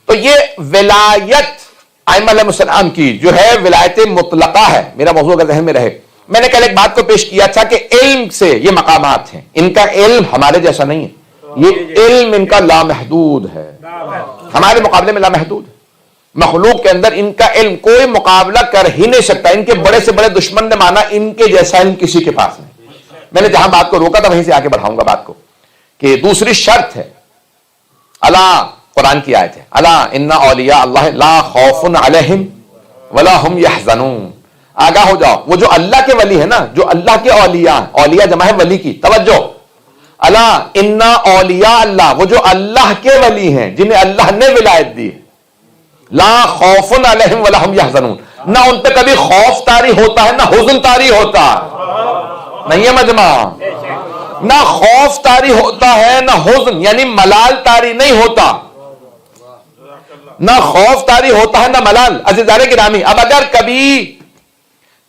تو یہ ولایت ائمہ علیہ السلام کی جو ہے ولایت مطلقہ ہے. میرا موضوع اگر ذہن میں رہے, میں نے کل ایک بات کو پیش کیا تھا کہ علم سے یہ مقامات ہیں, ان کا علم ہمارے جیسا نہیں ہے, یہ علم ان کا لامحدود ہے, ہمارے مقابلے میں لامحدود ہے. مخلوق کے اندر ان کا علم کوئی مقابلہ کر ہی نہیں سکتا. ان کے بڑے سے بڑے دشمن نے مانا ان کے جیسا علم کسی کے پاس نہیں. میں نے جہاں بات کو روکا تھا وہیں سے آگے بڑھاؤں گا بات کو, کہ دوسری شرط ہے اللہ, قرآن کی آیت ہے, الا ان اولیاء اللہ لا خوف علیہم ولا هم یحزنون. آگاہ ہو جاؤ, وہ جو اللہ کے ولی ہے نا, جو اللہ کے اولیاء, اولیاء جمع ہے ولی کی, توجہ, الا ان اولیاء اللہ, وہ جو اللہ کے ولی ہیں جنہیں اللہ نے ولایت دی ہے, لا خوف علیہم ولا هم یحزنون, نہ ان پہ کبھی خوف طاری ہوتا ہے نہ حزن طاری ہوتا نہیں ہے مجمع, نہ خوف طاری ہوتا ہے نہ حزن یعنی ملال طاری نہیں ہوتا, نہ خوف طاری ہوتا ہے نہ ملال. عزیزان گرامی, اب اگر کبھی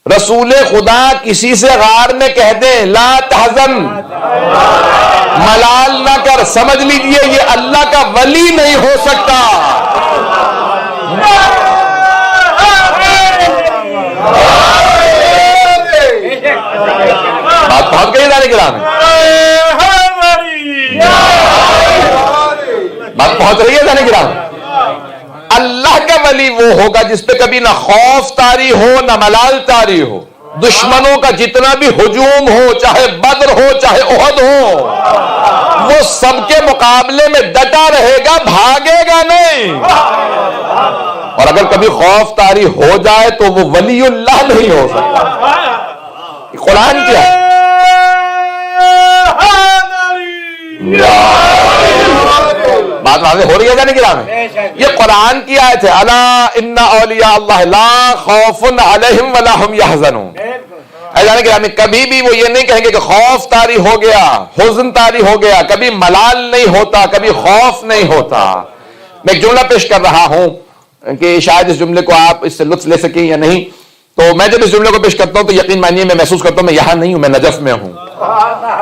رسول خدا کسی سے غار میں کہہ دیں لا تحزن, ملال نہ کر, سمجھ لیجئے یہ اللہ کا ولی نہیں ہو سکتا. بات پہنچ گئی عزیزان گرامی, بات پہنچ رہی ہے عزیزان گرامی. اللہ کا ولی وہ ہوگا جس پہ کبھی نہ خوف طاری ہو نہ ملال طاری ہو, دشمنوں کا جتنا بھی ہجوم ہو, چاہے بدر ہو چاہے احد ہو, وہ سب کے مقابلے میں ڈٹا رہے گا, بھاگے گا نہیں. اور اگر کبھی خوف طاری ہو جائے تو وہ ولی اللہ نہیں ہو سکتا. قرآن کیا ہے, بات واضح ہو رہی ہے جانے گرام میں, یہ قرآن کی آیت ہے, الا ان اولیاء اللہ لا خوف علیہم ولا هم یحزنون. جانے گرام میں کبھی بھی وہ یہ نہیں کہیں گے کہ خوف طاری ہو گیا, حزن طاری ہو گیا, کبھی ملال نہیں ہوتا, کبھی خوف نہیں ہوتا. میں ایک جملہ پیش کر رہا ہوں کہ شاید اس جملے کو آپ اس سے لطف لے سکیں یا نہیں, تو میں جب اس جملے کو پیش کرتا ہوں تو یقین مانیے میں محسوس کرتا ہوں میں یہاں نہیں ہوں, میں نجف میں ہوں.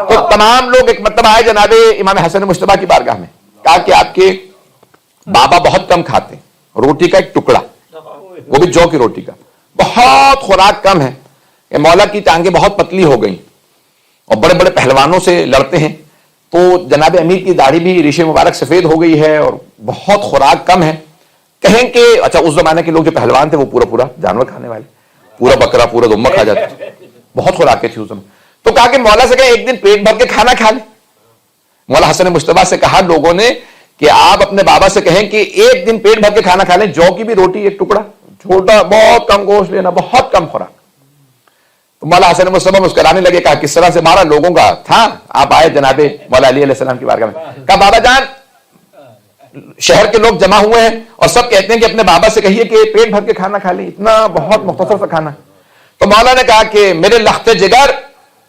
تو تمام لوگ ایک مرتبہ آئے جناب امام حسن مجتبیٰ کی بارگاہ میں, کہا کہ آپ کے بابا بہت کم کھاتے ہیں, روٹی کا ایک ٹکڑا, وہ بھی جو کی روٹی کا, بہت خوراک کم ہے, کہ مولا کی ٹانگیں بہت پتلی ہو گئی اور بڑے بڑے پہلوانوں سے لڑتے ہیں, تو جناب امیر کی داڑھی بھی ریشے مبارک سفید ہو گئی ہے اور بہت خوراک کم ہے. کہیں کہ اچھا اس زمانے کے لوگ جو پہلوان تھے وہ پورا جانور کھانے والے, پورا بکرا پورا دمبا کھا جاتے, بہت خوراکیں تھی اس زمانے. تو کہا کہ مولا سے کہیں ایک دن پیٹ بھر کے کھانا کھا لیں. مولا حسن مجتبیٰ سے کہا لوگوں نے کہ آپ اپنے بابا سے کہیں کہ ایک دن پیٹ بھر کے کھانا کھا لیں, جو کی بھی روٹی ایک ٹکڑا, چھوٹا, بہت کم گوشت لینا, بہت کم خوراک. تو مولا حسن مجتبیٰ مسکرانے لگے, کہا کس طرح سے مارا لوگوں کا تھا. آپ آئے جناب مولا علی علیہ السلام کی بارگاہ میں, کہا بابا جان شہر کے لوگ جمع ہوئے ہیں اور سب کہتے ہیں کہ اپنے بابا سے کہیے کہ پیٹ بھر کے کھانا کھا لیں, اتنا بہت مختصر سا کھانا. تو مولا نے کہا کہ میرے لخت جگر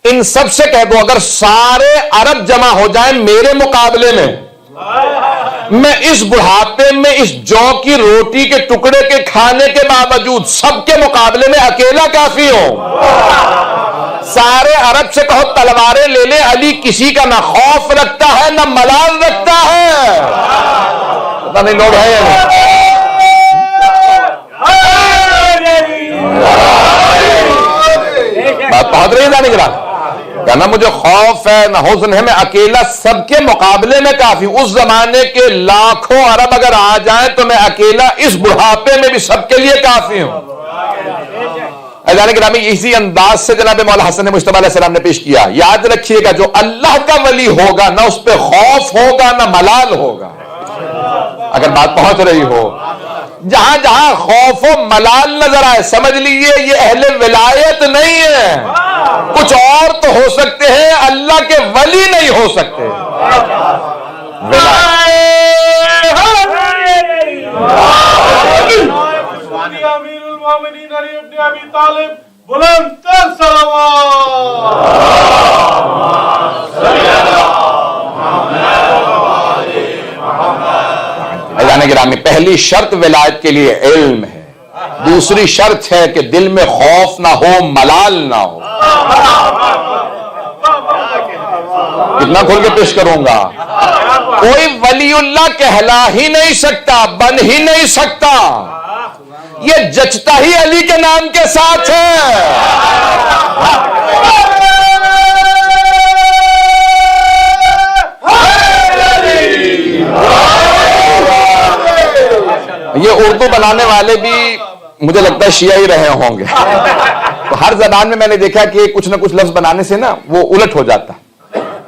ان سب سے کہہ دو اگر سارے عرب جمع ہو جائیں میرے مقابلے میں اس بڑھاپے میں اس جو کی روٹی کے ٹکڑے کے کھانے کے باوجود سب کے مقابلے میں اکیلا کافی ہوں. سارے عرب سے کہو تلواریں لے لے, علی کسی کا نہ خوف رکھتا ہے نہ ملال رکھتا ہے. پتہ نہیں لوگ ہیں یا نہیں. بات پہنچ رہی ہے جانے کے بعد, کہنا مجھے خوف ہے نہ حزن ہے, میں اکیلا سب کے مقابلے میں کافی ہوں. اس زمانے کے لاکھوں عرب اگر آ جائیں تو میں اکیلا اس بڑھاپے میں بھی سب کے لیے کافی ہوں. اذان گرامی اسی انداز سے جناب مولا حسن مجتبیٰ علیہ السلام نے پیش کیا. یاد رکھیے گا جو اللہ کا ولی ہوگا نہ اس پہ خوف ہوگا نہ ملال ہوگا. اگر بات پہنچ رہی ہو, جہاں جہاں خوف و ملال نظر آئے سمجھ لیجیے یہ اہل ولایت نہیں ہے. کچھ اور تو ہو سکتے ہیں, اللہ کے ولی نہیں ہو سکتے. گرامی پہلی شرط ولایت کے لیے علم ہے, دوسری شرط ہے کہ دل میں خوف نہ ہو ملال نہ ہو. یہ کتنا کھول کے پیش کروں گا. کوئی ولی اللہ کہلا ہی نہیں سکتا, بن ہی نہیں سکتا, یہ جچتا ہی علی کے نام کے ساتھ ہے. یہ اردو بنانے والے بھی مجھے لگتا ہے شیعہ ہی رہے ہوں گے. تو ہر زبان میں نے دیکھا کہ کچھ نہ کچھ لفظ بنانے سے نا وہ الٹ ہو جاتا.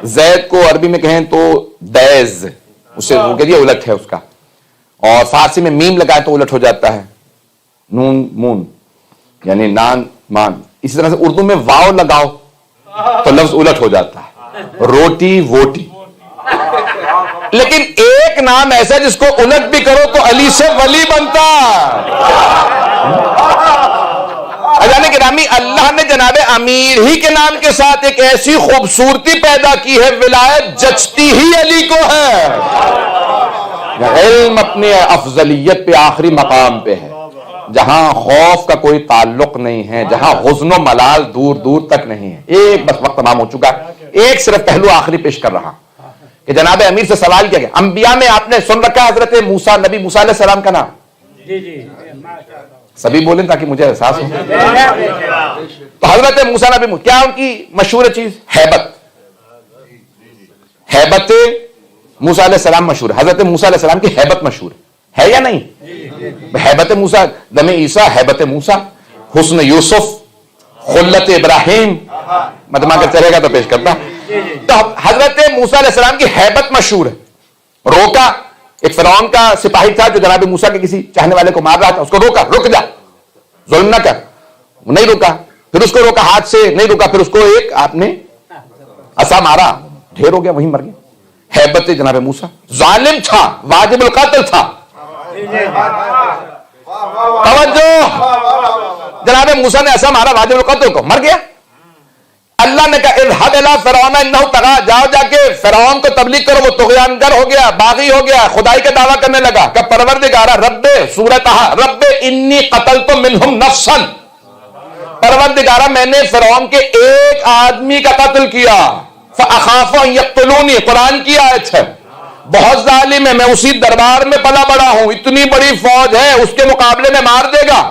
زید کو عربی میں کہیں تو دیز, اسے یہ الٹ ہے اس کا, اور فارسی میں میم لگائے تو الٹ ہو جاتا ہے, نون مون یعنی نان مان. اسی طرح سے اردو میں واو لگاؤ تو لفظ الٹ ہو جاتا ہے, روٹی ووٹی. لیکن ایک نام ایسا جس کو الٹ بھی کرو تو علی سے ولی بنتا. اجان گرامی, اللہ نے جناب امیر ہی کے نام کے ساتھ ایک ایسی خوبصورتی پیدا کی ہے, ولایت جچتی ہی علی کو ہے. علم اپنی افضلیت پہ آخری مقام پہ ہے, جہاں خوف کا کوئی تعلق نہیں ہے, جہاں حزن و ملال دور دور تک نہیں ہے. ایک بس وقت تمام ہو چکا ہے, ایک صرف پہلو آخری پیش کر رہا کہ جناب امیر سے سوال کیا گیا. انبیاء میں آپ نے سن رکھا حضرت موسیٰ, نبی موسیٰ علیہ السلام کا نام؟ سبھی بولیں تاکہ مجھے احساس ہو. تو حضرت موسیٰ نبی کیا ان کی مشہور چیز؟ ہیبت. ہیبت موسیٰ علیہ السلام مشہور ہے. حضرت موسیٰ علیہ السلام کی ہیبت مشہور ہے یا نہیں؟ ہیبت موسیٰ, دم عیسیٰ, ہیبت موسیٰ, حسن یوسف, خلت ابراہیم, مدمہ کر چلے گا تو پیش کرتا. تو حضرت موسیٰ علیہ السلام کی ہیبت مشہور ہے. روکا, ایک فرعون کا سپاہی تھا جو جناب موسیٰ کے کسی چاہنے والے کو مار رہا تھا, اس کو روکا, رک جا, ظلم نہ کر. وہ نہیں روکا, پھر اس کو روکا ہاتھ سے, نہیں روکا, پھر اس کو ایک آپ نے عصا مارا, ڈھیر ہو گیا, وہیں مر گیا. ہیبت جناب موسیٰ. ظالم تھا, واجب القتل تھا. توجہ, جناب موسیٰ نے عصا مارا, واجب القتل کو, مر گیا. اللہ نے کہا اذهب الى فرعون انه طغى, جاؤ جا کے فرعون کو تبلیغ کرو, وہ طغیانگر ہو گیا, باغی ہو گیا, خدائی کا دعویٰ کرنے لگا. کہ پروردگارا رب سورۃ رب انی قتلت منهم نفسا, پروردگارا میں نے فرعون کے ایک آدمی کا قتل کیا. فاخاف ان یقتلونی, قرآن کی آیت ہے, بہت ظالم ہے, میں اسی دربار میں پلا بڑا ہوں, اتنی بڑی فوج ہے, اس کے مقابلے میں مار دے گا.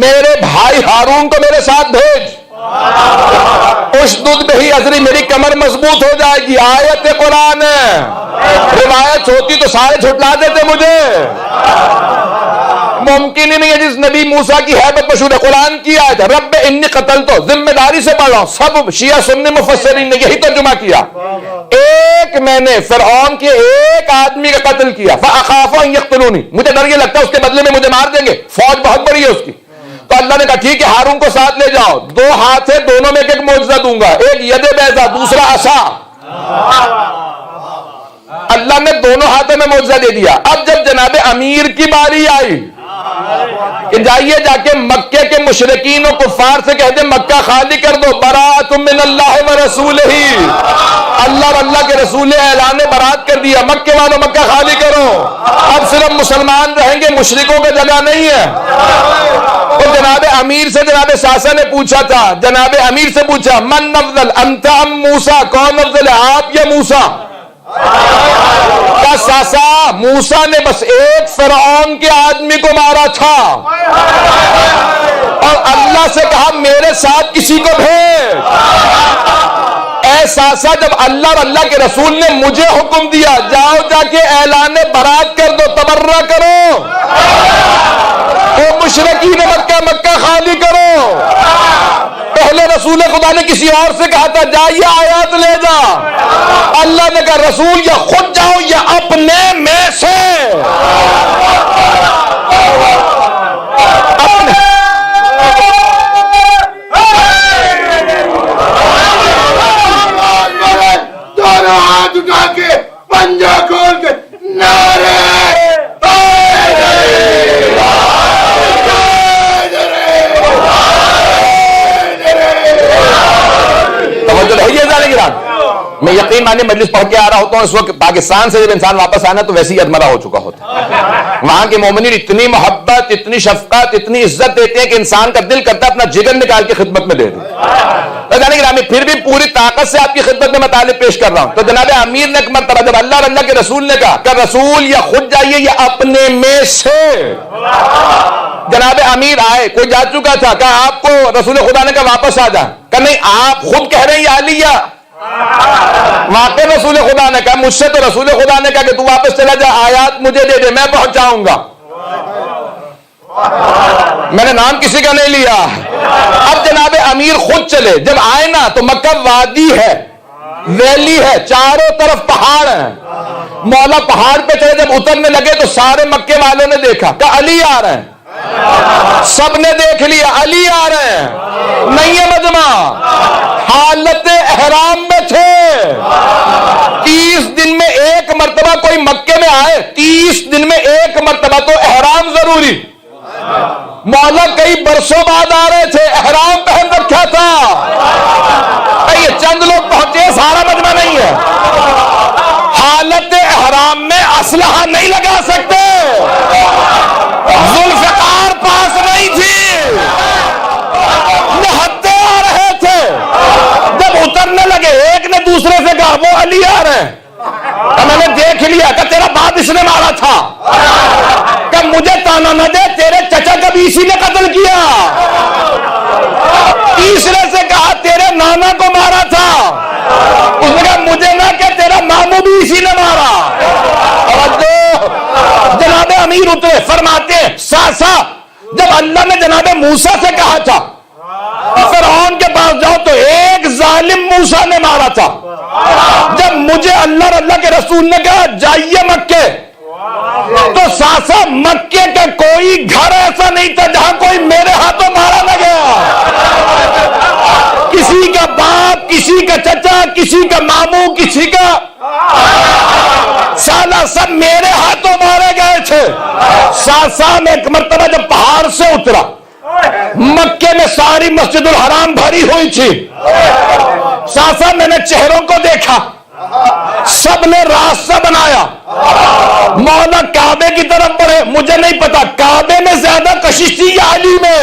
میرے بھائی ہارون کو میرے ساتھ بھیج, اشدد بہی ازری, میری کمر مضبوط ہو جائے گی. آیت قرآن ہے, روایت ہوتی تو سارے جھٹلا دیتے مجھے. ممکن ہی نہیں ہے. جس نبی موسیٰ کی ہیبت مشہور ہے, قرآن کی آیت ہے, رب انی قتلت, ذمہ داری سے پڑھ رہا ہوں, سب شیعہ سنی مفسرین نے یہی ترجمہ کیا. ایک میں نے فرعون کے ایک آدمی کا قتل کیا. فاخاف ان یقتلونی, مجھے ڈر یہ لگتا ہے اس کے بدلے میں مجھے مار دیں گے, فوج بہت بڑی ہے اس کی. تو اللہ نے کہا ٹھیک ہے, ہارون کو ساتھ لے جاؤ, 2 ہاتھ ہے, دونوں میں ایک معجزہ دوں گا, ایک ید بیضا, دوسرا عصا. اللہ نے دونوں ہاتھوں میں معجزہ دے دیا. اب جب جناب امیر کی باری آئی کہ جائیے جا کے مکے کے مشرکین و کفار سے کہہ دے مکہ خالی کر دو, براۃ من اللہ و رسولہ, اللہ اور اللہ کے رسول نے اعلان برات کر دیا, مکے والوں مکہ خالی کرو, اب صرف مسلمان رہیں گے, مشرکوں کا جگہ نہیں ہے. تو جناب امیر سے جناب ساسا نے پوچھا تھا, جناب امیر سے پوچھا من افضل انت ام موسیٰ, کون افضل ہے, آپ یا موسیٰ؟ کا ساسا موسیٰ نے بس ایک فرعون کے آدمی کو مارا تھا, اور اللہ سے کہا میرے ساتھ کسی کو بھیج. اے ساسا, جب اللہ اور اللہ کے رسول نے مجھے حکم دیا جاؤ جا کے اعلان برات کر دو, تبرہ کرو, تو مشرکین مکہ مکہ خالی کرو. پہلے رسول خدا نے کسی اور سے کہا تھا جا یہ آیات لے جا, اللہ نے کہا رسول یا خود جاؤ یا اپنے میں سے. دونوں ہاتھ اٹھا کے پنجہ کھول کے نعرے میں یقین مانے مجلس پڑھ کے آ رہا ہوتا ہوں, اس وقت پاکستان سے جب انسان واپس آنا تو ویسے ہی ادمرہ ہو چکا ہوتا ہے. وہاں کے مومنین اتنی محبت، اتنی شفقت، اتنی عزت دیتے ہیں کہ انسان کا دل کرتا ہے اپنا جگر نکال کے خدمت میں دے دیں۔ پھر بھی پوری طاقت سے آپ کی خدمت میں مطالب پیش کر رہا ہوں۔ تو جناب امیر نے ایک مرتبہ جب اللہ اور اللہ کے رسول نے کہا کہ رسول یا خود جائیے یا اپنے میں سے، جناب امیر آئے، کوئی جا چکا تھا، کہا آپ کو رسول خدا نے کہا واپس آ جا، کہ نہیں آپ خود کہہ رہے ہیں یا علی یا واقع رسول خدا نے کہا، مجھ سے تو رسول خدا نے کہا کہ تو واپس چلا جا، آیات مجھے دے دے میں پہنچاؤں گا، میں نے نام کسی کا نہیں لیا۔ اب جناب امیر خود چلے، جب آئے نا تو مکہ وادی ہے، ویلی ہے، چاروں طرف پہاڑ ہیں، مولا پہاڑ پہ چلے، جب اترنے لگے تو سارے مکے والوں نے دیکھا کہ علی آ رہے ہیں، سب نے دیکھ لیا علی آ رہے ہیں، نہیں ہے مجمع، حالت احرام میں تھے۔ 30 دن میں ایک مرتبہ کوئی مکے میں آئے، 30 دن میں ایک مرتبہ تو احرام ضروری، مولا کئی برسوں بعد آ رہے تھے، احرام پہن رکھا تھا، یہ چند لوگ پہنچے، سارا مجمع نہیں ہے، حالت احرام میں اسلحہ نہیں لگا سکتے، ذوالفقار پاس نہیں تھی، نہتے آ رہے تھے، جب اترنے لگے ایک نے دوسرے سے کہا وہ علی آ رہے ہیں، کہ میں نے دیکھ لیا کہ تیرا باپ اس نے مارا تھا، کہ مجھے تانا نہ دے تیرے چچا کا بھی اسی نے قتل کیا، تیسرے سے کہا تیرے نانا کو مارا تھا، اس نے کہا مجھے نہ کہ تیرا ماموں بھی اسی نے مارا۔ جناب امیر اترے، فرماتے ہیں ساسا جب اللہ نے جناب موسیٰ سے کہا تھا فرعون کے پاس جاؤ تو ایک ظالم موسیٰ نے مارا تھا، جب مجھے اللہ اور اللہ کے رسول نے کہا جائیے مکے، تو ساسا مکے کا کوئی گھر ایسا نہیں تھا جہاں کوئی میرے ہاتھوں مارا نہ گیا، کسی کا باپ، کسی کا چچا، کسی کا ماموں، کسی کا سالہ، سب میرے ہاتھوں مارے گئے تھے۔ ساسا میں ایک مرتبہ جب پہاڑ سے اترا، مکے میں ساری مسجد الحرام بھری ہوئی تھی، ساسا میں نے چہروں کو دیکھا، سب نے راستہ بنایا، مولا کعبے کی طرف بڑھے، مجھے نہیں پتا کعبے میں زیادہ کشش تھی یا علی میں،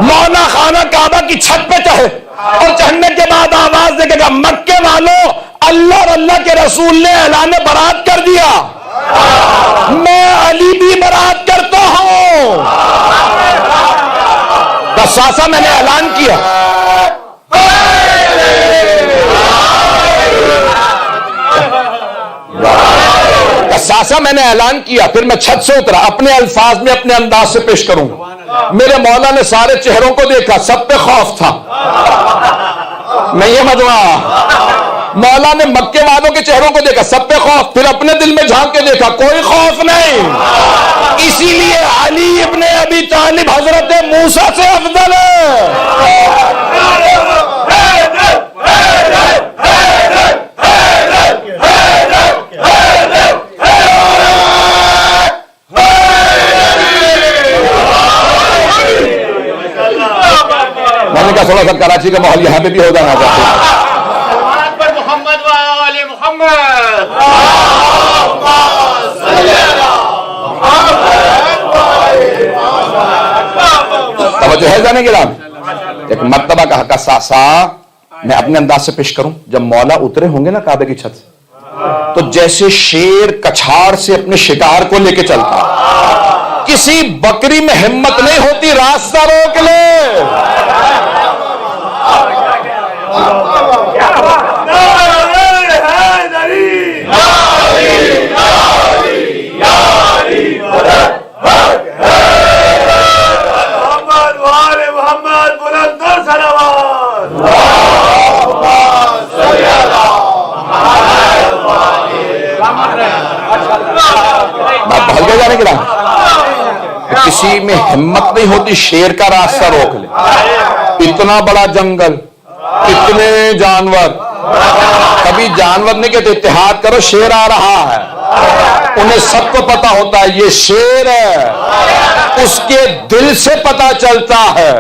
مولا خانہ کعبہ کی چھت پہ چڑھے، اور چڑھنے کے بعد آواز دے گا مکے والوں اللہ اور اللہ کے رسول نے اعلان برات کر دیا، میں علی بھی برات کرتا ہوں، تو ساسا میں نے اعلان کیا، ساسا میں نے اعلان کیا، پھر میں چھت سے اترا، اپنے الفاظ میں اپنے انداز سے پیش کروں گا، میرے مولا نے سارے چہروں کو دیکھا، سب پہ خوف تھا، نہیں ہے مجمع، مولا نے مکے والوں کے چہروں کو دیکھا، سب پہ خوف، پھر اپنے دل میں جھانک کے دیکھا، کوئی خوف نہیں، اسی لیے علی ابن ابی طالب حضرت موسیٰ سے افضل ہے۔ میں نے کہا تھوڑا سا کراچی کا ماحول یہاں پہ بھی ہو جانا چاہتے ہیں، محمد وآل محمد، توجہ ہے جانے گرام، ایک مرتبہ کہا کہ ساسا میں اپنے انداز سے پیش کروں، جب مولا اترے ہوں گے نا کعبے کی چھت سے، تو جیسے شیر کچھاڑ سے اپنے شکار کو لے کے چلتا، کسی بکری میں ہمت نہیں ہوتی راستہ روک لے، جانے کے کسی میں ہمت نہیں ہوتی شیر کا راستہ روک لے، اتنا بڑا جنگل، اتنے جانور، کبھی جانور نہیں کہتے اتحاد کرو شیر آ رہا ہے، انہیں سب کو پتا ہوتا ہے یہ شیر ہے، اس کے دل سے پتا چلتا ہے،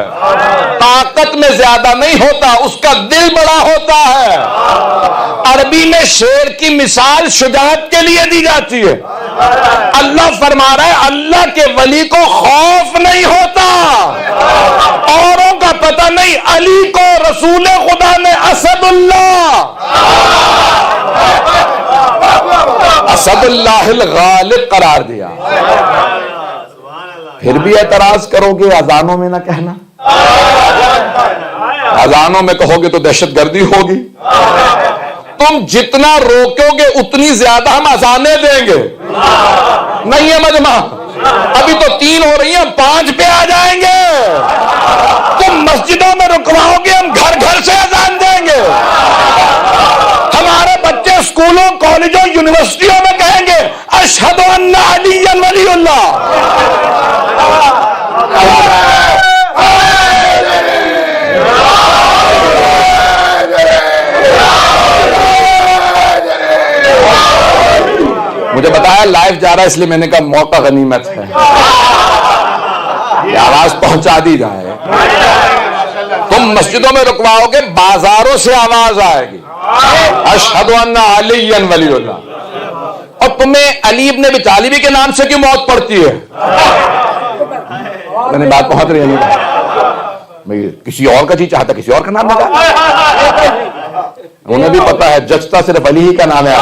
طاقت میں زیادہ نہیں ہوتا، اس کا دل بڑا ہوتا ہے۔ عربی میں شیر کی مثال شجاعت کے لیے دی جاتی ہے۔ اللہ فرما رہا ہے اللہ کے ولی کو خوف نہیں ہوتا، اوروں کا پتہ نہیں، علی کو رسول خدا نے اسد اللہ الغالب قرار دیا۔ پھر بھی اعتراض کرو گے اذانوں میں نہ کہنا، اذانوں میں کہو گے تو دہشت گردی ہوگی، تم جتنا روکو گے اتنی زیادہ ہم اذانیں دیں گے۔ نہیں ہے مجمع، ابھی تو 3 ہو رہی ہیں، 5 پہ آ جائیں گے۔ تم مسجدوں میں رکواؤ گے، ہم گھر گھر سے اذان دیں گے۔ ہمارے بچے اسکولوں، کالجوں، یونیورسٹیوں میں کہیں گے اشہد ان علی ولی اللہ۔ مجھے بتایا لائیو جا رہا ہے، اس لیے میں نے کہا موقع غنیمت ہے کہ آواز پہنچا دی جائے۔ تم مسجدوں میں رکواؤ گے، بازاروں سے آواز آئے گی اشہد ان علی ولی اللہ۔ اور تمہیں علی ابن ابی طالب کے نام سے کیوں موت پڑتی ہے؟ میں نے بات پہنچ رہی ہے نہیں، کسی اور کا چیز چاہتا، کسی اور کا نام لگا، انہیں بھی پتا ہے جچتا صرف علی ہی کا نام ہے۔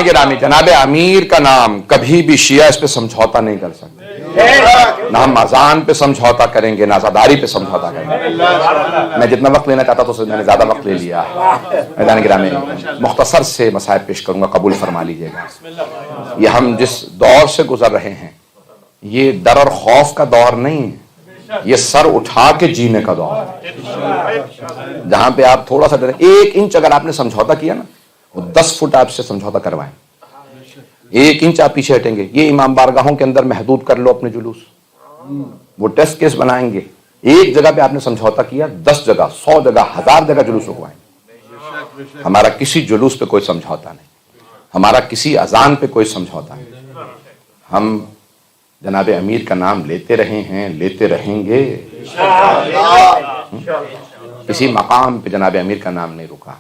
گرامی جناب امیر کا نام کبھی بھی شیعہ اس پہ سمجھوتا نہیں کر سکتے، نہ ہم اذان پہ سمجھوتا کریں گے، نہ عزاداری پہ سمجھوتا کریں گے۔ میں جتنا وقت لینا چاہتا تو میں نے زیادہ وقت لے لیا۔ میدان گرامی مختصر سے مسائل پیش کروں گا، قبول فرما لیجیے گا۔ یہ ہم جس دور سے گزر رہے ہیں یہ ڈر اور خوف کا دور نہیں ہے، یہ سر اٹھا کے جینے کا دور ہے۔ جہاں پہ آپ تھوڑا سا ڈریں، 1 انچ اگر آپ نے سمجھوتا کیا نا، وہ 10 فٹ آپ سے سمجھوتا کروائیں، 1 انچ آپ پیچھے ہٹیں گے۔ یہ امام بارگاہوں کے اندر محدود کر لو اپنے جلوس، وہ ٹیسٹ کیس بنائیں گے، ایک جگہ پہ آپ نے سمجھوتا کیا، 10 جگہ، 100 جگہ، 1000 جگہ جلوس رکوائیں گے۔ ہمارا کسی جلوس پہ کوئی سمجھوتا نہیں، ہمارا کسی اذان پہ کوئی سمجھوتا نہیں۔ ہم جناب امیر کا نام لیتے رہے ہیں، لیتے رہیں گے، کسی مقام پہ جناب امیر کا نام نہیں رکا۔